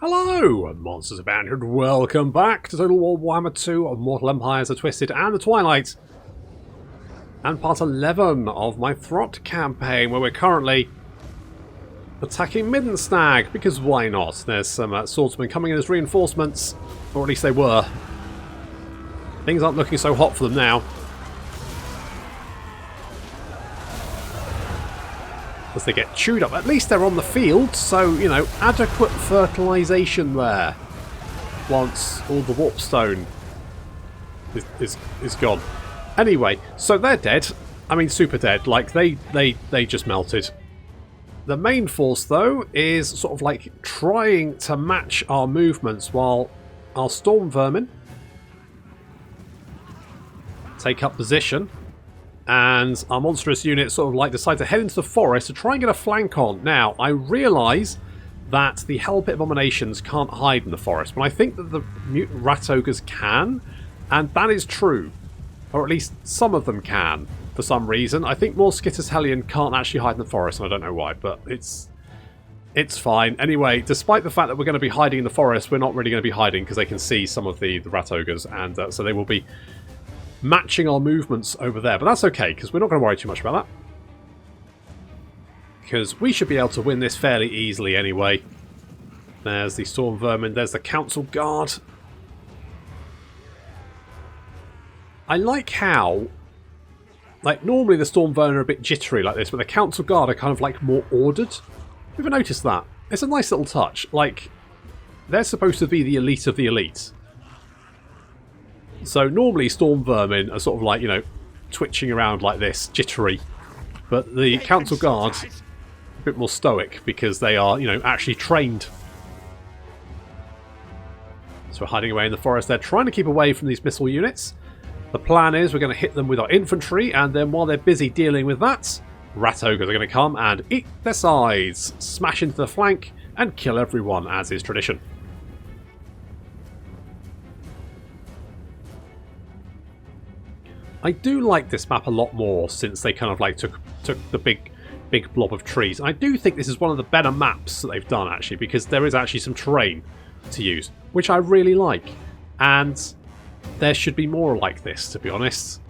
Hello, Monsters Abound, and welcome back to Total War Warhammer 2 of Mortal Empires the Twisted and the Twilight. And part 11 of my Throt campaign, where we're currently attacking Middenstag, because why not? There's some swordsmen coming in as reinforcements, or at least they were. Things aren't looking so hot for them now. As they get chewed up. At least they're on the field, so, you know, adequate fertilisation there. Once all the warpstone is gone. Anyway, so they're dead. I mean, super dead. Like, they just melted. The main force, though, is sort of like trying to match our movements while our storm vermin take up position. And our monstrous units sort of like decide to head into the forest to try and get a flank on. Now, I realise that the Hell Pit Abominations can't hide in the forest, but I think that the mutant rat ogres can, and that is true. Or at least some of them can, for some reason. I think more Skittus Hellion can't actually hide in the forest, and I don't know why, but it's fine. Anyway, despite the fact that we're going to be hiding in the forest, we're not really going to be hiding because they can see some of the rat ogres, and so they will be matching our movements over there. But that's okay, because we're not going to worry too much about that. Because we should be able to win this fairly easily anyway. There's the Storm Vermin, there's the Council Guard. I like how, like, normally the Storm Vermin are a bit jittery like this, but the Council Guard are kind of like more ordered. Have you ever noticed that? It's a nice little touch. Like, they're supposed to be the elite of the elite. So normally Storm Vermin are sort of like, you know, twitching around like this, jittery. But the Council Guard, a bit more stoic because they are, you know, actually trained. So we're hiding away in the forest there, trying to keep away from these missile units. The plan is we're going to hit them with our infantry, and then while they're busy dealing with that, rat ogres are going to come and eat their sides, smash into the flank, and kill everyone, as is tradition. I do like this map a lot more since they kind of like took the big blob of trees. I do think this is one of the better maps that they've done, actually, because there is actually some terrain to use, which I really like. And there should be more like this, to be honest.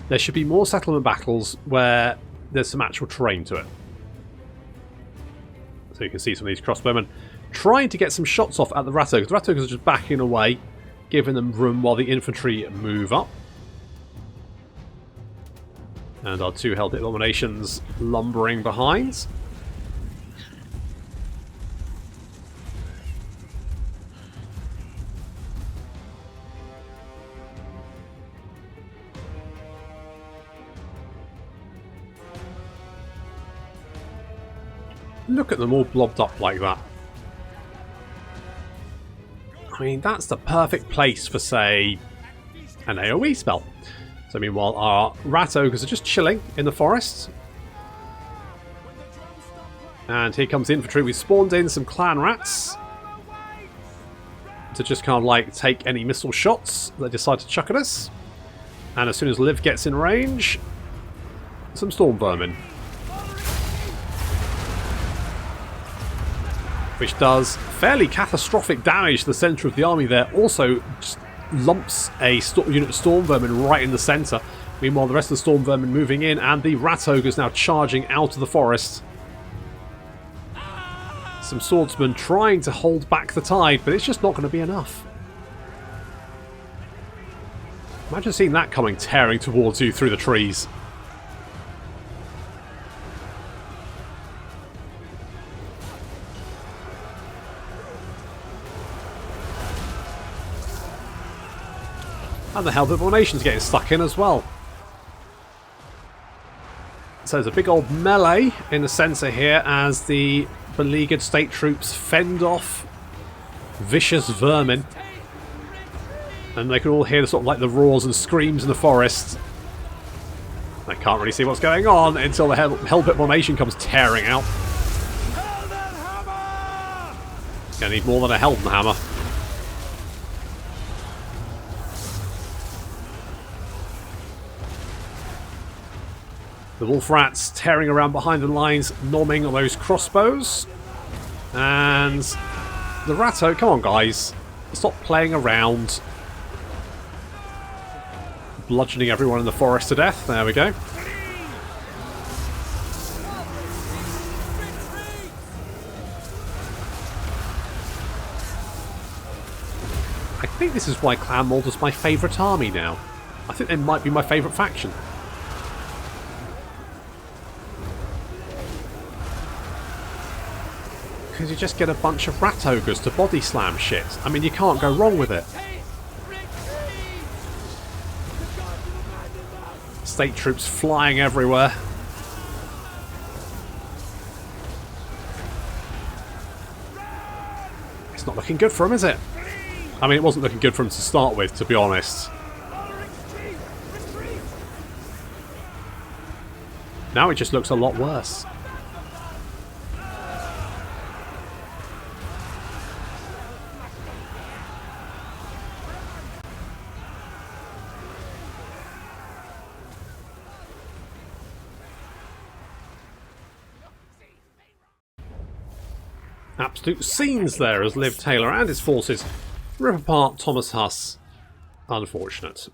There should be more settlement battles where there's some actual terrain to it. So you can see some of these crossbowmen trying to get some shots off at the rat ogres. The rat ogres are just backing away, giving them room while the infantry move up. And our two Hell Pit Abominations lumbering behind. Look at them all blobbed up like that. I mean, that's the perfect place for, say, an AoE spell. So meanwhile, our rat ogres are just chilling in the forest. And here comes the infantry. We spawned in some clan rats to just kind of like take any missile shots they decide to chuck at us. And as soon as Liv gets in range, some storm vermin. Which does fairly catastrophic damage to the centre of the army there. Also just lumps a unit of storm vermin right in the centre. Meanwhile, the rest of the storm vermin moving in, and the rat ogres now charging out of the forest. Some swordsmen trying to hold back the tide, but it's just not going to be enough. Imagine seeing that coming tearing towards you through the trees. And the Hell Pit Abomination's getting stuck in as well. So there's a big old melee in the centre here as the beleaguered state troops fend off vicious vermin. And they can all hear sort of like the roars and screams in the forest. They can't really see what's going on until the Hell Pit Abomination comes tearing out. Gonna need more than a Helden Hammer. The wolf rats tearing around behind the lines, nomming on those crossbows. And The Ratto, come on guys. Stop playing around. Bludgeoning everyone in the forest to death. There we go. I think this is why Clan Moulder's my favourite army now. I think they might be my favourite faction. Because you just get a bunch of rat ogres to body slam shit. I mean, you can't go wrong with it. State troops flying everywhere. It's not looking good for him, is it? I mean, it wasn't looking good for him to start with, to be honest. Now it just looks a lot worse. Absolute scenes there as Liv Taylor and his forces rip apart Thomas Huss. Unfortunate.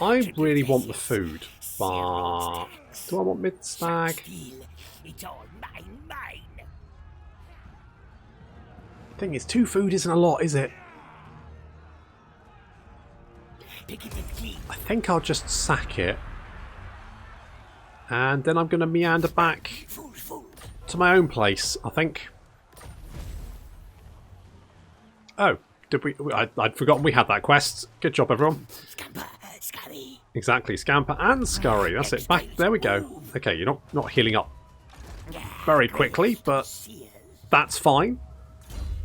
I really want the food, but do I want Middenstag? Thing is, 2 food isn't a lot, is it? I think I'll just sack it. And then I'm going to meander back to my own place, I think. Oh, did we? I'd forgotten we had that quest. Good job, everyone. Exactly, Scamper and Scurry. That's it. Back there we go. Okay, you're not healing up very quickly, but that's fine.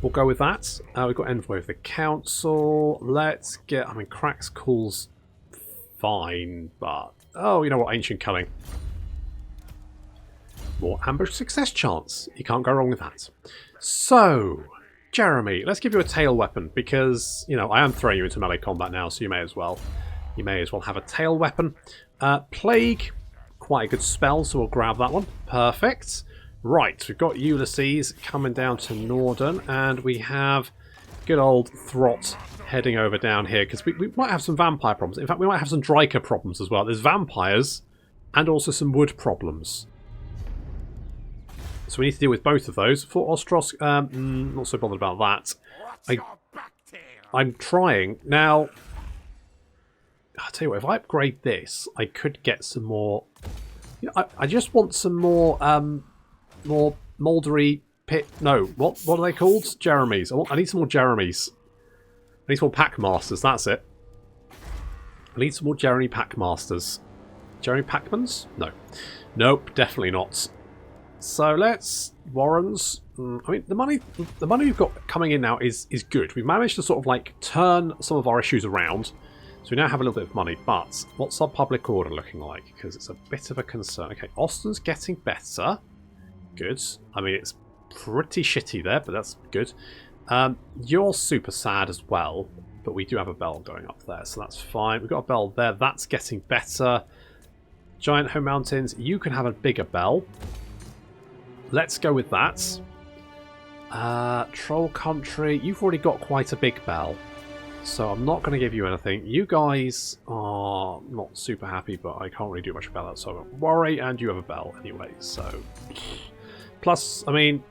We'll go with that. We've got Envoy of the Council. Let's get. I mean, Cracks Cool's fine, but oh, you know what? Ancient Culling. More ambush success chance. You can't go wrong with that. So, Jeremy, let's give you a tail weapon because, you know, I am throwing you into melee combat now, so you may as well have a tail weapon. Plague, quite a good spell, so we'll grab that one. Perfect. Right, we've got Ulysses coming down to Norden, and we have good old Throt heading over down here because we might have some vampire problems. In fact, we might have some Dryker problems as well. There's vampires and also some wood problems. So we need to deal with both of those. For Ostros, not so bothered about that. I'm trying. Now, I'll tell you what, if I upgrade this, I could get some more... You know, I just want some more Mouldery pit... No, what are they called? Jeremys. I need some more Jeremys. I need some more Packmasters, that's it. I need some more Jeremy Packmasters. Jeremy Packmans? No. Nope, definitely not. So let's Warrens. I mean, the money we've got coming in now is good. We've managed to sort of like turn some of our issues around, so we now have a little bit of money. But what's our public order looking like? Because it's a bit of a concern. Okay, Austin's getting better. Good. I mean, it's pretty shitty there, but that's good. You're super sad as well, but we do have a bell going up there, so that's fine. We've got a bell there. That's getting better. Giant Home Mountains. You can have a bigger bell. Let's go with that. Troll Country, you've already got quite a big bell, so I'm not going to give you anything. You guys are not super happy, but I can't really do much about that, so I won't worry, and you have a bell anyway, so... Plus, I mean...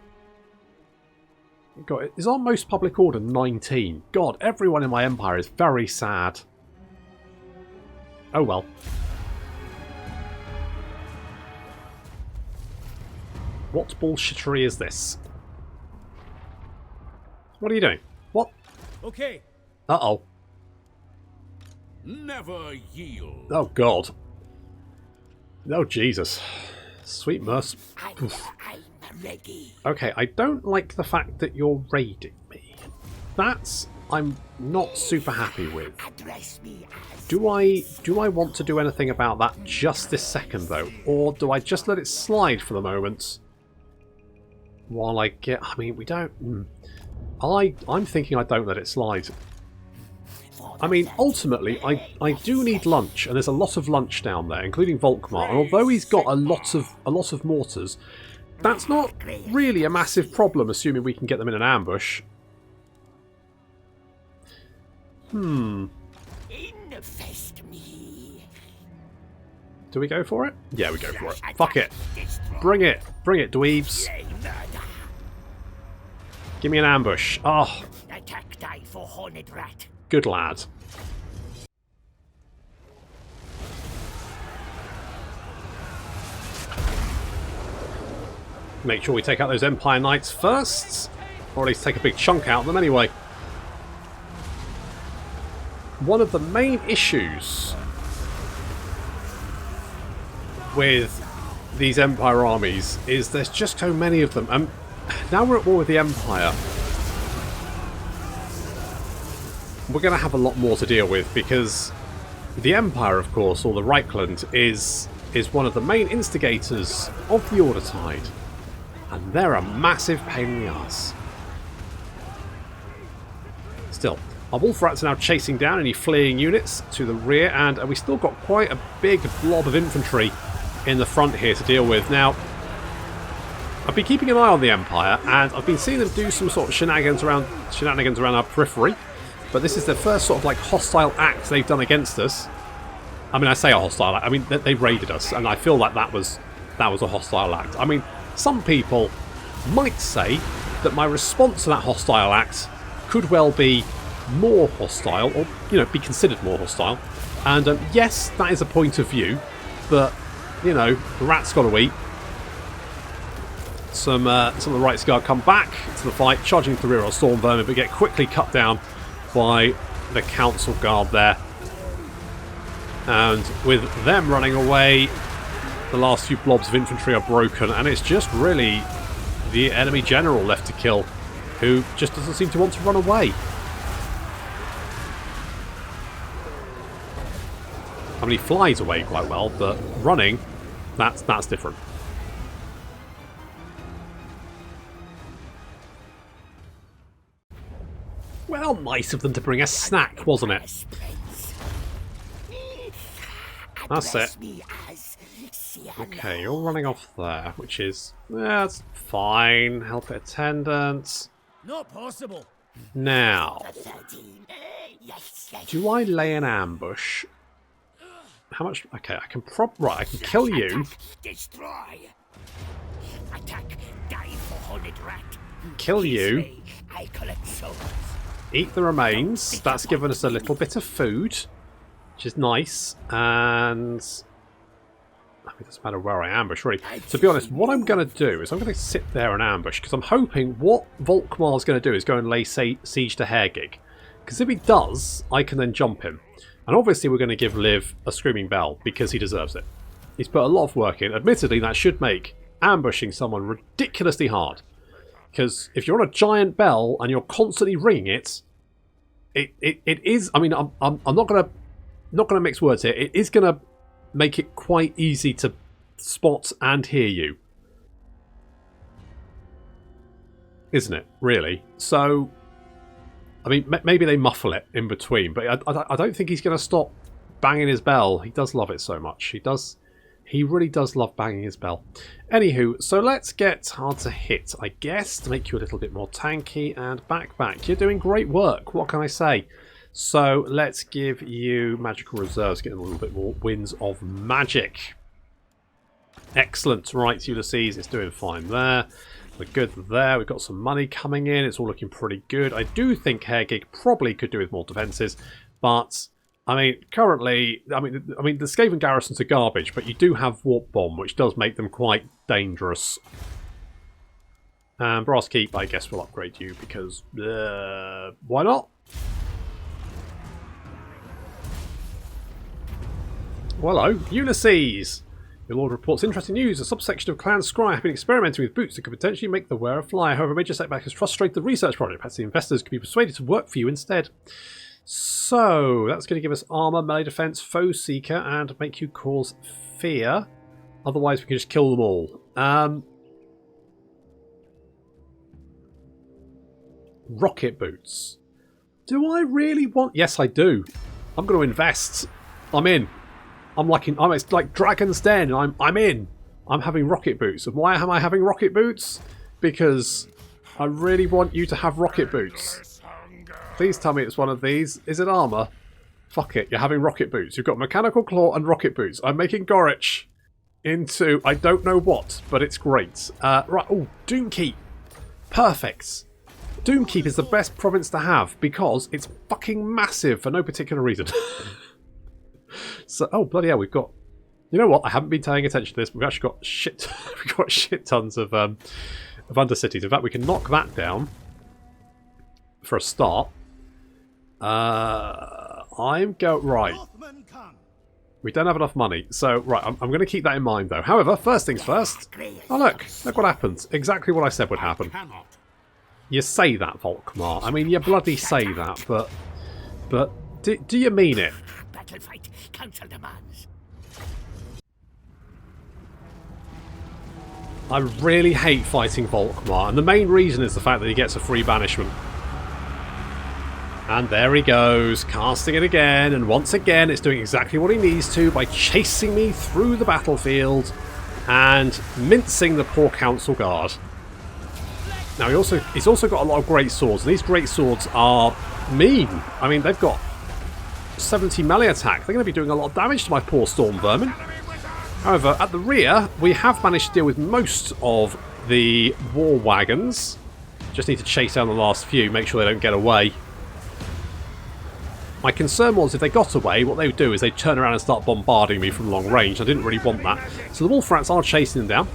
God, is our most public order 19? God, everyone in my empire is very sad. Oh well. What bullshittery is this? What are you doing? What? Okay. Uh-oh. Never yield. Oh, God. Oh, Jesus. Sweet mercy. I'm ready. Okay, I don't like the fact that you're raiding me. That's... I'm not super happy with. Do I want to do anything about that just this second, though? Or do I just let it slide for the moment? While I get... I mean, we don't... I'm thinking I don't let it slide. I mean, ultimately, I do need lunch, and there's a lot of lunch down there, including Volkmar. And although he's got a lot of mortars, that's not really a massive problem, assuming we can get them in an ambush. Infest me. Do we go for it? Yeah, we go for it. Fuck it. Bring it. Bring it, dweebs. Give me an ambush. Oh, Attack die for horned rat. good lad. Make sure we take out those Empire Knights first, or at least take a big chunk out of them anyway. One of the main issues with these Empire armies is there's just so many of them. And now we're at war with the Empire, we're going to have a lot more to deal with, because the Empire, of course, or the Reichland, is one of the main instigators of the Order Tide. And they're a massive pain in the ass. Still, our Wolf Rats are now chasing down any fleeing units to the rear, and we still got quite a big blob of infantry in the front here to deal with. Now, I've been keeping an eye on the Empire, and I've been seeing them do some sort of shenanigans around our periphery, but this is their first sort of like hostile act they've done against us. I mean, I say a hostile act, I mean they raided us, and I feel like that was a hostile act. I mean, some people might say that my response to that hostile act could well be more hostile, or, you know, be considered more hostile. And yes, that is a point of view, but, you know, the rat's got to eat. Some of the Right Guard come back to the fight, charging to the rear of Storm Vermin, but get quickly cut down by the Council Guard there. And with them running away, the last few blobs of infantry are broken, and it's just really the enemy general left to kill, who just doesn't seem to want to run away. I mean, he flies away quite well, but running, that's different. Well, nice of them to bring a snack, wasn't it? That's it. Okay, you're running off there, which is... that's fine. Help attendants. Not possible. Now, do I lay an ambush? How much... okay, I can right, I can kill you. Destroy. Attack die for horned rat. Kill you. I collect souls. Eat the remains. That's given us a little bit of food, which is nice. And... I mean, it doesn't matter where I ambush, really. To be honest, what I'm going to do is I'm going to sit there and ambush, because I'm hoping what Volkmar is going to do is go and lay siege to Hergig. Because if he does, I can then jump him. And obviously we're going to give Liv a screaming bell, because he deserves it. He's put a lot of work in. Admittedly, that should make ambushing someone ridiculously hard. Because if you're on a giant bell and you're constantly ringing it, it is... I mean, I'm not going to mix words here. It is going to make it quite easy to spot and hear you. Isn't it, really? So, I mean, maybe they muffle it in between, but I don't think he's going to stop banging his bell. He does love it so much. He really does love banging his bell. Anywho, so let's get hard to hit, I guess, to make you a little bit more tanky, and back. You're doing great work, what can I say? So let's give you magical reserves, getting a little bit more winds of magic. Excellent. Right, Ulysses, it's doing fine there. We're good there. We've got some money coming in. It's all looking pretty good. I do think Hergig probably could do with more defences, but I mean, currently, I mean, the Skaven garrisons are garbage, but you do have Warp Bomb, which does make them quite dangerous. And Brass Keep, I guess, will upgrade you because why not? Well, hello, Ulysses! Your Lord reports interesting news. A subsection of Clan Scry have been experimenting with boots that could potentially make the wearer fly. However, a major setback has frustrated the research project. Perhaps the investors could be persuaded to work for you instead. So, that's going to give us armour, melee defence, foe seeker, and make you cause fear. Otherwise, we can just kill them all. Rocket boots. Do I really want... Yes, I do. I'm going to invest. I'm in. It's like Dragon's Den. I'm in. I'm having rocket boots. And why am I having rocket boots? Because I really want you to have rocket boots. Please tell me it's one of these. Is it armor? Fuck it, you're having rocket boots. You've got mechanical claw and rocket boots. I'm making Gorich into I don't know what, but it's great. Right, oh, Doomkeep. Perfect. Doomkeep is the best province to have because it's fucking massive for no particular reason. So, oh bloody hell, we've got. You know what? I haven't been paying attention to this. But we've actually got shit. We've got shit tons of undercities. In fact, we can knock that down for a start. I'm going right. We don't have enough money, so right. I'm going to keep that in mind, though. However, first things first. Oh look what happens. Exactly what I said would happen. You say that, Volkmar. I mean, you bloody say that, but do you mean it? Battle fight. Council demands. I really hate fighting Volkmar, and the main reason is the fact that he gets a free banishment. And there he goes, casting it again, and once again it's doing exactly what he needs to by chasing me through the battlefield and mincing the poor council guard. Now he's also got a lot of great swords, and these great swords are mean. I mean, they've got 70 melee attack. They're going to be doing a lot of damage to my poor storm vermin. However, at the rear, we have managed to deal with most of the war wagons. Just need to chase down the last few, make sure they don't get away. My concern was if they got away, what they would do is they'd turn around and start bombarding me from long range. I didn't really want that. So the wolf rats are chasing them down,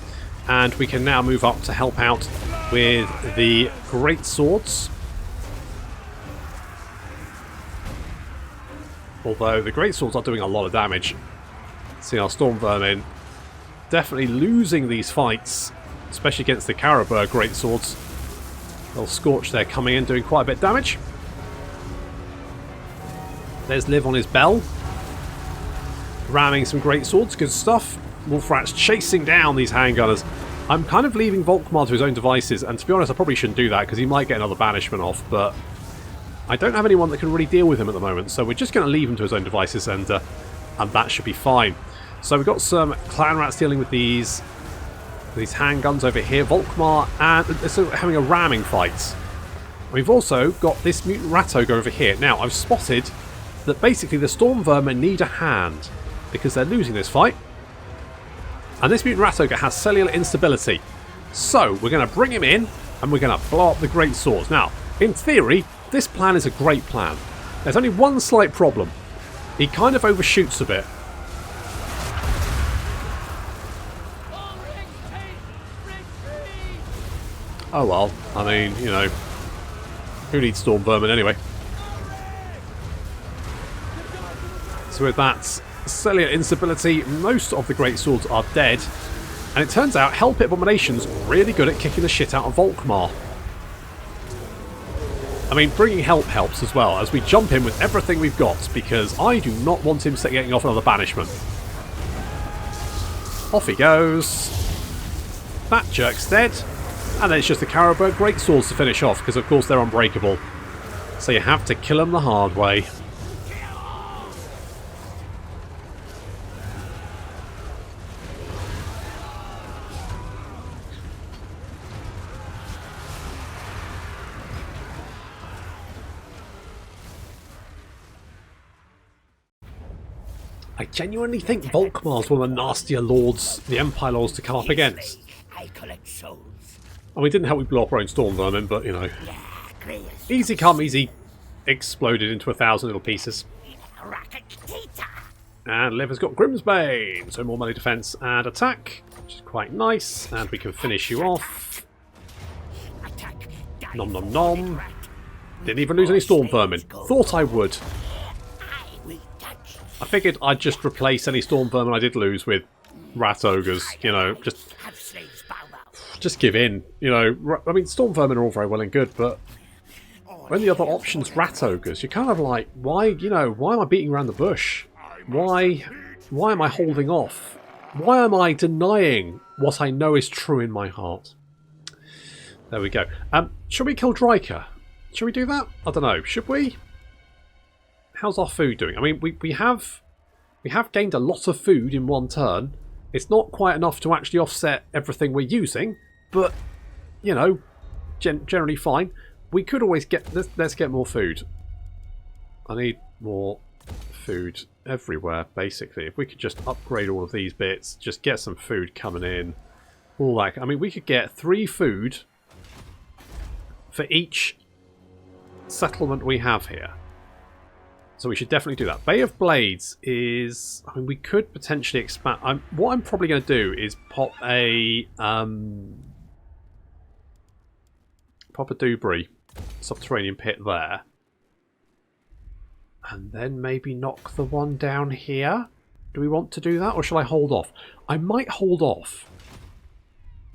and we can now move up to help out with the great swords. Although the great swords are doing a lot of damage. See our storm vermin definitely losing these fights, especially against the Caribou great swords. They'll scorch there, coming in, doing quite a bit of damage. There's Liv on his bell, ramming some great swords, good stuff. Wolf rats chasing down these handgunners. I'm kind of leaving Volkmar to his own devices, and to be honest, I probably shouldn't do that because he might get another banishment off. But I don't have anyone that can really deal with him at the moment, so we're just going to leave him to his own devices, and that should be fine. So we've got some clan rats dealing with these handguns over here. Volkmar and so having a ramming fight. We've also got this mutant rat ogre over here. Now I've spotted that basically the storm vermin need a hand because they're losing this fight. And this mutant rat ogre has cellular instability. So we're going to bring him in and we're going to blow up the great swords. Now, in theory, this plan is a great plan. There's only one slight problem. He kind of overshoots a bit. Oh well, I mean, you know, who needs storm vermin anyway? So with that cellular instability, most of the great swords are dead. And it turns out Hell Pit Abomination's really good at kicking the shit out of Volkmar. I mean, bringing help helps as well, as we jump in with everything we've got, because I do not want him getting off another banishment. Off he goes. That jerk's dead. And then it's just the Caribou great swords to finish off, because of course they're unbreakable. So you have to kill them the hard way. I genuinely think Volkmar's one of the nastier lords, the Empire lords, to come up against. I collect souls. And we didn't help we blow up our own storm vermin, but you know. Easy come, easy. Exploded into 1,000 little pieces. And Liv has got Grimsbane, so more melee defense and attack, which is quite nice. And we can finish you off. Nom nom nom. Didn't even lose any storm vermin. Thought I would. I figured I'd just replace any storm vermin I did lose with rat ogres, you know, just give in, you know. I mean, storm vermin are all very well and good, but when the other option's rat ogres, you're kind of like, why, you know, why am I beating around the bush? Why am I holding off? Why am I denying what I know is true in my heart? There we go. Should we kill Dryker? Should we do that? I don't know. Should we? How's our food doing? I mean, we have gained a lot of food in one turn. It's not quite enough to actually offset everything we're using, but, you know, generally fine. We could always get... Let's get more food. I need more food everywhere, basically. If we could just upgrade all of these bits, just get some food coming in. All that. I mean, we could get 3 food for each settlement we have here. So we should definitely do that. Bay of Blades is... I mean, we could potentially expand... what I'm probably going to do is pop a Dubri subterranean pit there. And then maybe knock the one down here. Do we want to do that, or shall I hold off? I might hold off.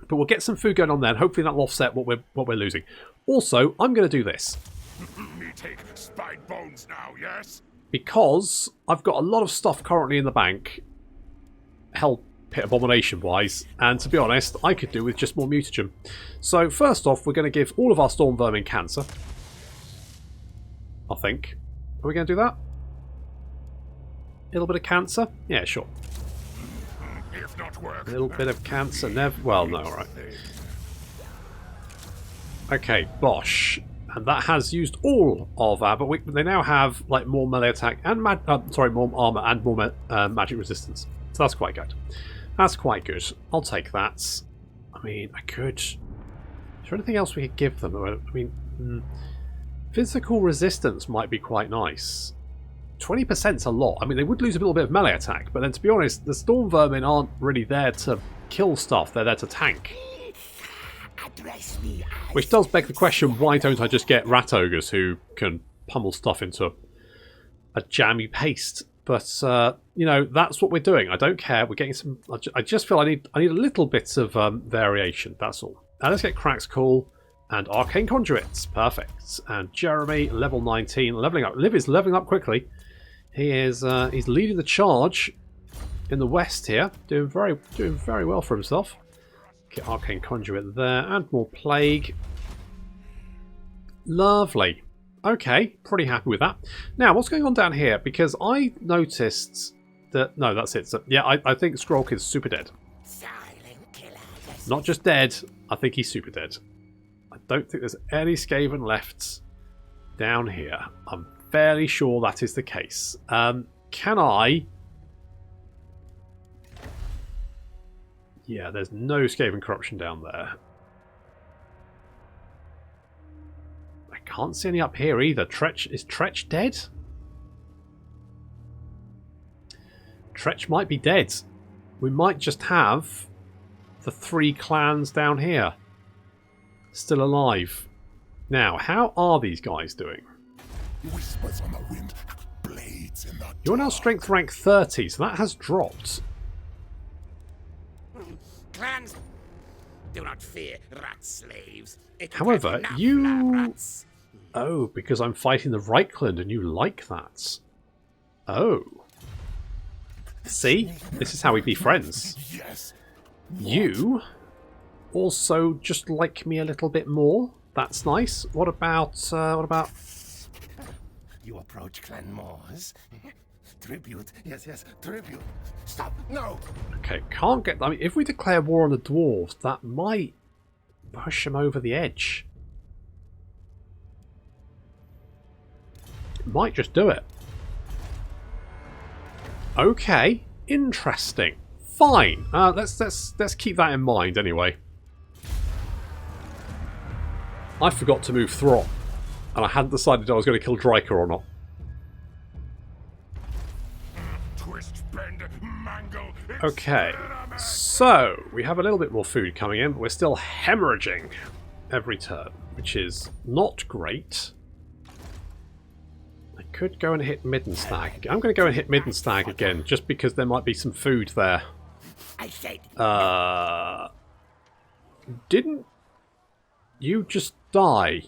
But we'll get some food going on there, and hopefully that'll offset what we're losing. Also, I'm going to do this. Me take spine bones now, yes? Because I've got a lot of stuff currently in the bank, Hell Pit Abomination wise, and to be honest, I could do with just more mutagen. So first off, we're going to give all of our storm vermin cancer. I think. Are we going to do that? A little bit of cancer? Yeah, sure. If not work, A little bit of cancer, never. Well, no, all right. Okay, Bosch. And that has used all of our, but they now have like more melee attack and more armor and more magic resistance. So that's quite good. That's quite good. I'll take that. I mean, I could. Is there anything else we could give them? I mean, physical resistance might be quite nice. 20%'s a lot. I mean, they would lose a little bit of melee attack, but then to be honest, the storm vermin aren't really there to kill stuff. They're there to tank. Which does beg the question, why don't I just get rat ogres who can pummel stuff into a jammy paste? But, you know, that's what we're doing. I don't care. We're getting some... I just feel I need a little bit of variation. That's all. Now let's get Crack's Call and Arcane Conduits. Perfect. And Jeremy, level 19, leveling up. Liv is leveling up quickly. He is he's leading the charge in the west here. Doing very well for himself. Get Arcane Conduit there, and more Plague. Lovely. Okay, pretty happy with that. Now, what's going on down here? Because I noticed that... No, that's it. So, yeah, I think Skrulk is super dead. Not just dead, I think he's super dead. I don't think there's any Skaven left down here. I'm fairly sure that is the case. Can I... Yeah, there's no Skaven corruption down there. I can't see any up here either. Is Tretch dead? Tretch might be dead. We might just have the 3 clans down here still alive. Now, how are these guys doing? Whispers on the wind, blades in the You're now strength rank 30, so that has dropped. Clans, do not fear rat slaves. However, you... Oh, because I'm fighting the Reichland and you like that. Oh. See? This is how we be friends. Yes. You also just like me a little bit more. That's nice. What about... You approach Clan Moulder's. Tribute. Yes, tribute. Stop. No. Okay, can't get... I mean, if we declare war on the dwarves, that might push them over the edge. It might just do it. Okay, interesting. Fine. Let's keep that in mind anyway. I forgot to move Throt, and I hadn't decided I was going to kill Dryker or not. Twist, bend, mangle. Okay, so we have a little bit more food coming in, but we're still hemorrhaging every turn, which is not great. I could go and hit Middenstag. I'm going to go and hit Middenstag again, just because there might be some food there. I said. Didn't you just die?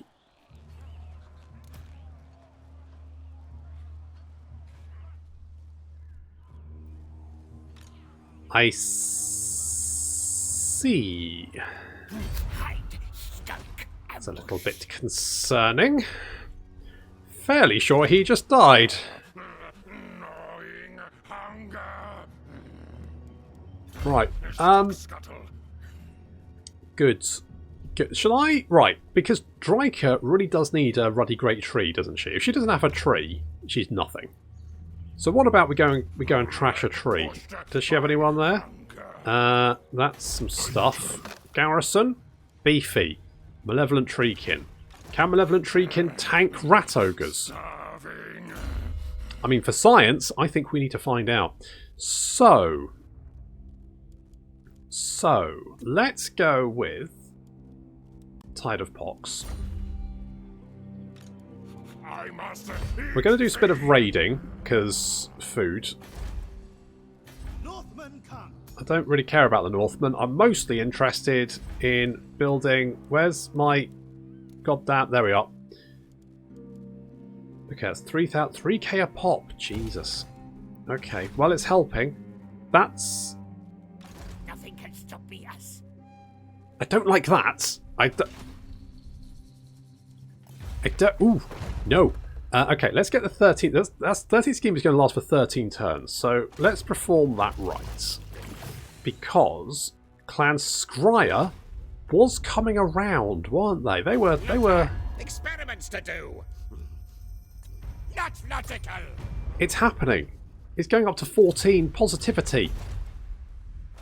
I see. That's a little bit concerning. Fairly sure he just died. Gnawing hunger. Right. Good. Good. Shall I? Right. Because Dryker really does need a ruddy great tree, doesn't she? If she doesn't have a tree, she's nothing. So what about we go and trash a tree? Does she have anyone there? That's some stuff. Garrison. Beefy. Malevolent Treekin. Can Malevolent Treekin tank rat ogres? I mean, for science, I think we need to find out. So, let's go with Tide of Pox. We're going to do a bit of raiding, because food. I don't really care about the Northmen. I'm mostly interested in building... Where's my... Goddamn... There we are. Okay, that's 3K a pop. Jesus. Okay, well, it's helping. That's... Nothing can stop us. I don't like that. Ooh, no. Okay, let's get the 13th. That's 13th scheme is going to last for 13 turns. So let's perform that right. Because Clan Scryer was coming around, weren't they? They were... Experiments to do. Not logical. It's happening. It's going up to 14 positivity.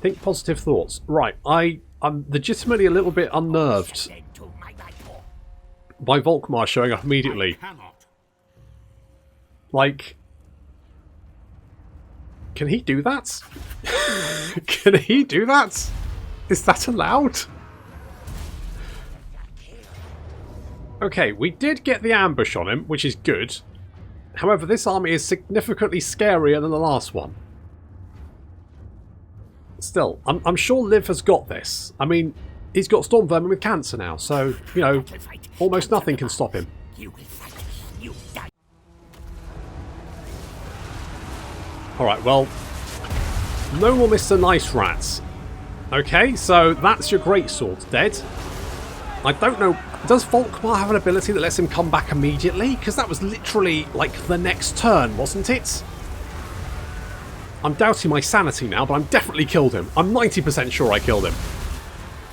Think positive thoughts. Right, I'm legitimately a little bit unnerved by Volkmar showing up immediately. Like, can he do that? Can he do that? Is that allowed? Okay, we did get the ambush on him, which is good. However, this army is significantly scarier than the last one. Still, I'm sure Liv has got this. I mean, he's got Storm Vermin with cancer now, so, you know, almost nothing can stop him. Alright, well, no more Mr. Nice Rats. Okay, so that's your Greatsword dead. I don't know, does Volkmar have an ability that lets him come back immediately? Because that was literally, like, the next turn, wasn't it? I'm doubting my sanity now, but I'm definitely killed him. I'm 90% sure I killed him.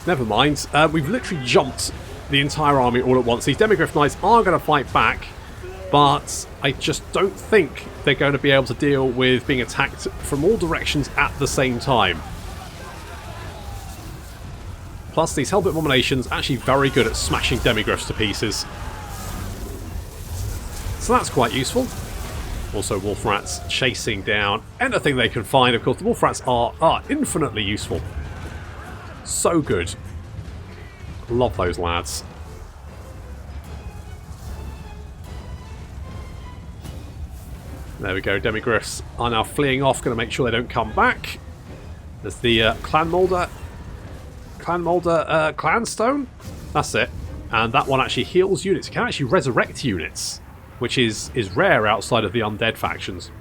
Never mind. We've literally jumped the entire army all at once. These Demigryph Knights are going to fight back, but I just don't think they're going to be able to deal with being attacked from all directions at the same time. Plus, these Hellbit Abominations are actually very good at smashing Demigryphs to pieces. So that's quite useful. Also, Wolf Rats chasing down anything they can find. Of course, the Wolf Rats are infinitely useful. So good. Love those lads. There we go. Demigryphs are now fleeing off. Going to make sure they don't come back. There's the Clan Moulder Clan Stone. That's it. And that one actually heals units. It can actually resurrect units, which is rare outside of the undead factions.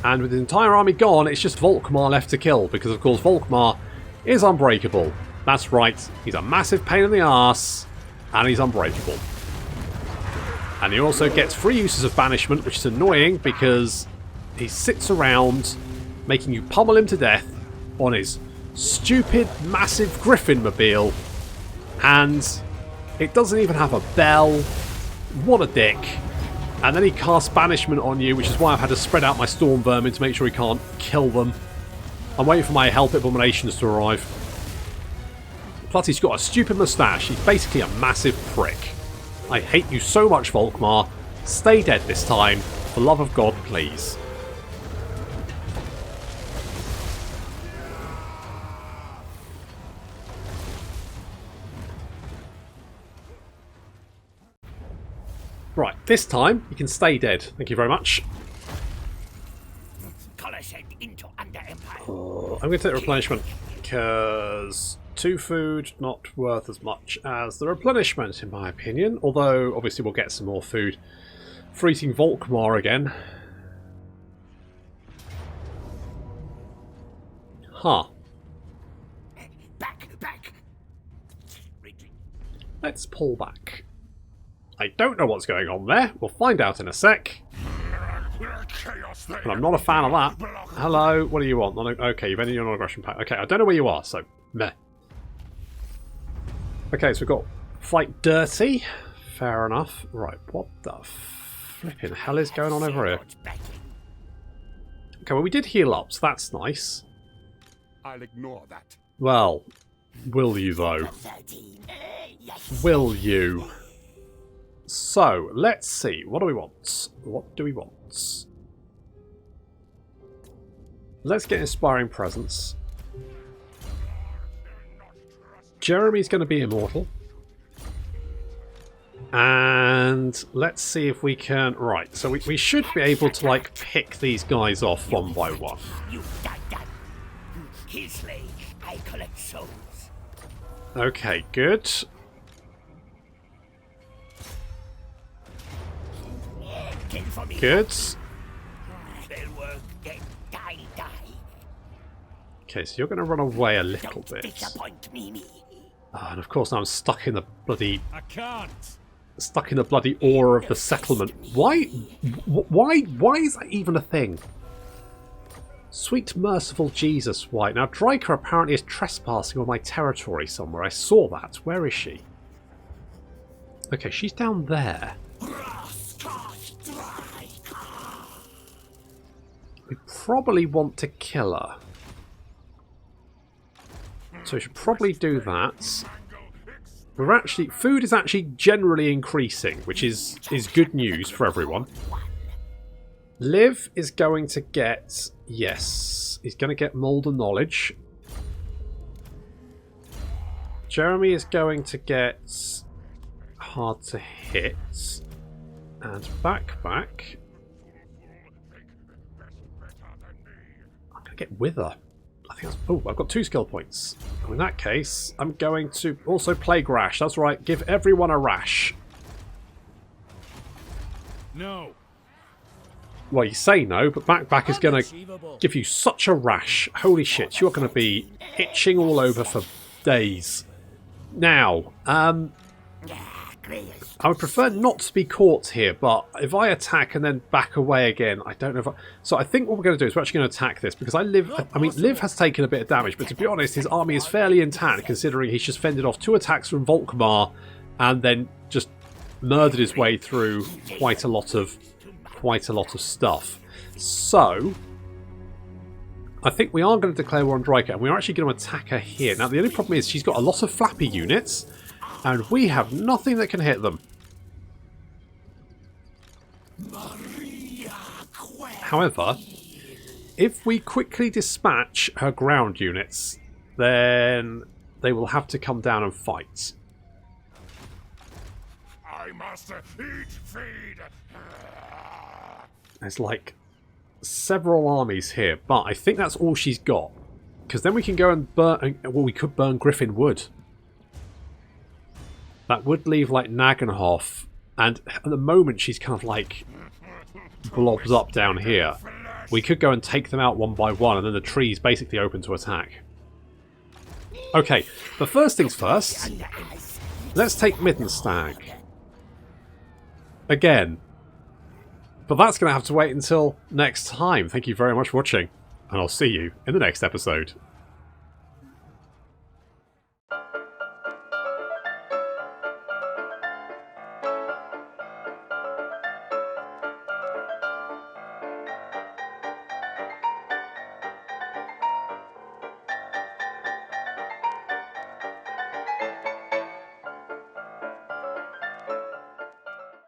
And with the entire army gone, it's just Volkmar left to kill, because of course Volkmar is unbreakable. That's right, he's a massive pain in the arse, and he's unbreakable. And he also gets free uses of banishment, which is annoying because he sits around making you pummel him to death on his stupid, massive Griffin mobile, and it doesn't even have a bell. What a dick. And then he casts banishment on you, which is why I've had to spread out my Storm Vermin to make sure he can't kill them. I'm waiting for my Hellpit Abominations to arrive. Plus he's got a stupid moustache. He's basically a massive prick. I hate you so much, Volkmar. Stay dead this time. For love of God, please. Right, this time you can stay dead. Thank you very much. I'm going to take the replenishment because 2 food not worth as much as the replenishment, in my opinion. Although, obviously, we'll get some more food. Freezing Volkmar again. Huh. Back. Let's pull back. I don't know what's going on there. We'll find out in a sec. Chaos And I'm not a fan of that. Hello, what do you want? Okay, you've ended your non-aggression pact. Okay, I don't know where you are, so meh. Okay, so we've got fight dirty. Fair enough. Right, what the flipping hell is going on over here? Okay, well we did heal up, so that's nice. I'll ignore that. Well, will you though? Will you? So, let's see. What do we want? What do we want? Let's get inspiring presence. Jeremy's going to be immortal. And let's see if we can... Right, so we should be able to, like, pick these guys off one by one. I collect souls. Okay, good. Good. They'll work, then die. Okay, so you're going to run away a little bit. Disappoint me. Oh, and of course now I'm stuck in the bloody... I can't. Stuck in the bloody aura of the settlement. Why is that even a thing? Sweet merciful Jesus, White. Now Dryker apparently is trespassing on my territory somewhere. I saw that. Where is she? Okay, she's down there. We probably want to kill her. So we should probably do that. We're actually... Food is actually generally increasing, which is good news for everyone. Liv is going to get... Yes. He's going to get Moulder Knowledge. Jeremy is going to get... Hard to hit. And backpack. I'm going to get Wither. I think that's... Oh, I've got 2 skill points. Oh, in that case, I'm going to also Plague Rash. That's right. Give everyone a rash. No. Well, you say no, but backpack is going to give you such a rash. Holy shit, you're going to be itching all over for days. Now, I would prefer not to be caught here, but if I attack and then back away again, I don't know if I... So I think what we're going to do is we're actually going to attack this, because Liv has taken a bit of damage, but to be honest, his army is fairly intact, considering he's just fended off 2 attacks from Volkmar, and then just murdered his way through quite a lot of stuff. So, I think we are going to declare war on Dryker, and we are actually going to attack her here. Now, the only problem is she's got a lot of flappy units, and we have nothing that can hit them. However, if we quickly dispatch her ground units, then they will have to come down and fight. I must eat, feed. There's like several armies here, but I think that's all she's got. Because then we can go and burn... Well, we could burn Griffin Wood. That would leave like Nagenhof, and at the moment she's kind of like blobs up down here. We could go and take them out one by one, and then the tree's basically open to attack. Okay, but first things first, let's take Middenstag. Again. But that's going to have to wait until next time. Thank you very much for watching, and I'll see you in the next episode.